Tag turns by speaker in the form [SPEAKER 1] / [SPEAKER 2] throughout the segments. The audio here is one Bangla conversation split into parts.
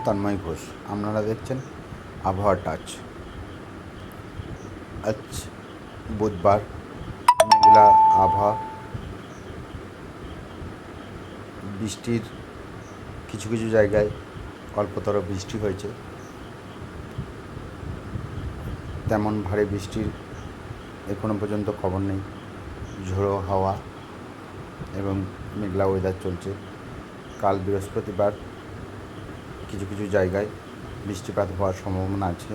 [SPEAKER 1] তন্ময় ঘোষ। আপনারা দেখছেন আবহাওয়া টাচ। আজ বুধবার, মেঘলা আবহাওয়া, বৃষ্টির কিছু কিছু জায়গায় অল্পতর বৃষ্টি হয়েছে। তেমন ভারী বৃষ্টির এখনো পর্যন্ত খবর নেই। ঝোড়ো হাওয়া এবং মেঘলা ওয়েদার চলছে। কাল বৃহস্পতিবার কিছু কিছু জায়গায় বৃষ্টিপাত হওয়ার সম্ভাবনা আছে।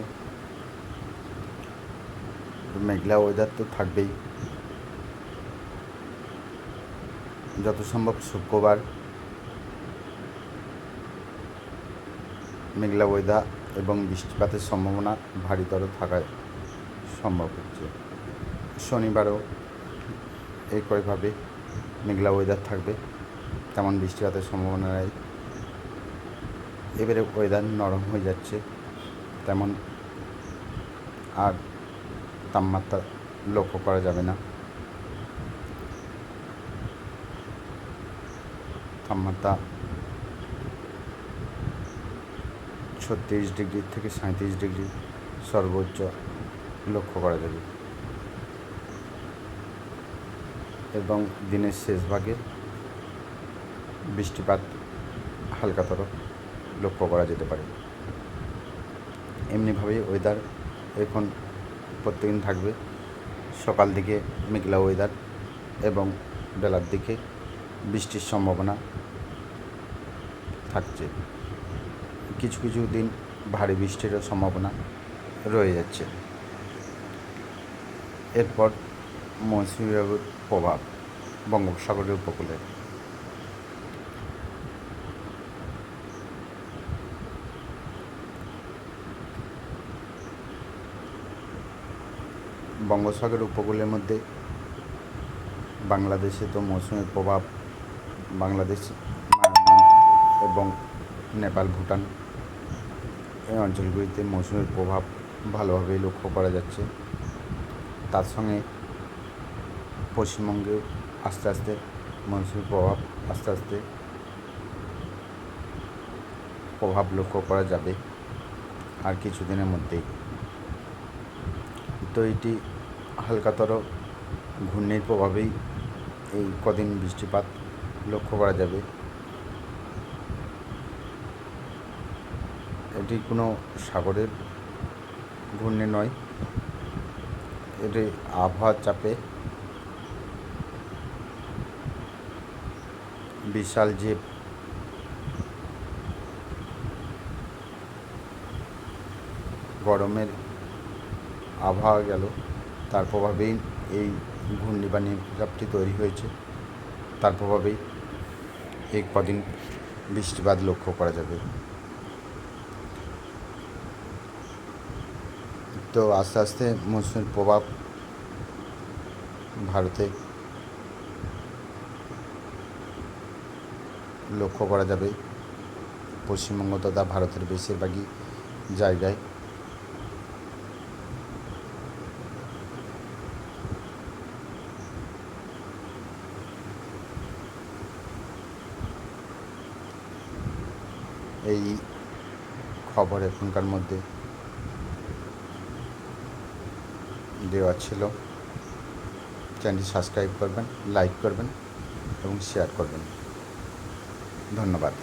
[SPEAKER 1] মেঘলা ওয়েদার তো থাকবেই। যত সম্ভব শুক্রবার মেঘলা ওয়েদার এবং বৃষ্টিপাতের সম্ভাবনা ভারীতর থাকা সম্ভব হচ্ছে। শনিবারও একইভাবে মেঘলা ওয়েদার থাকবে, তেমন বৃষ্টিপাতের সম্ভাবনা নেই। এবারে ওয়েদার নরম হয়ে যাচ্ছে, তেমন আর তাপমাত্রা লক্ষ্য করা যাবে না। তাপমাত্রা 36 ডিগ্রি থেকে 37 ডিগ্রি সর্বোচ্চ লক্ষ্য করা যাবে এবং দিনের শেষ ভাগে বৃষ্টিপাত হালকাতর লক্ষ্য করা যেতে পারে। এমনিভাবেই ওয়েদার এখন প্রত্যেকদিন থাকবে। সকাল দিকে মেঘলা ওয়েদার এবং বেলার দিকে বৃষ্টির সম্ভাবনা থাকছে। কিছু কিছু দিন ভারী বৃষ্টিরও সম্ভাবনা রয়ে যাচ্ছে। এরপর মৌসুমী বায়ুর প্রভাব বঙ্গোপসাগরের উপকূলে। বঙ্গোপসাগর উপকূলের মধ্যে বাংলাদেশে তো মৌসুমীর প্রভাব, বাংলাদেশ, মায়ানমার এবং নেপাল, ভুটান এই অঞ্চলগুলিতে মৌসুমীর প্রভাব ভালোভাবেই লক্ষ্য করা যাচ্ছে। তার সঙ্গে পশ্চিমবঙ্গেও আস্তে আস্তে মৌসুমীর প্রভাব লক্ষ্য করা যাবে আর কিছুদিনের মধ্যেই। তো এটি হালকাতর ঘূর্ণির প্রভাবেই এই কদিন বৃষ্টিপাত লক্ষ্য করা যাবে। এটি কোনো সাগরের ঘূর্ণি নয়, এটি আবহাওয়ার চাপে বিশাল যে গরমের আবহাওয়া গেল, তার প্রভাবেই এই ঘূর্ণি বা নিম্নচাপটি তৈরি হয়েছে। তার প্রভাবেই এই কদিন বৃষ্টিপাত লক্ষ্য করা যাবে। তো আস্তে আস্তে মৌসুমীর প্রভাব ভারতে লক্ষ্য করা যাবে। পশ্চিমবঙ্গ তথা ভারতের বেশিরভাগই জায়গায়। এই খবর এখনকার মধ্যে দেওয়া ছিল। চ্যানেলটি সাবস্ক্রাইব করবেন, লাইক করবেন এবং শেয়ার করবেন। ধন্যবাদ।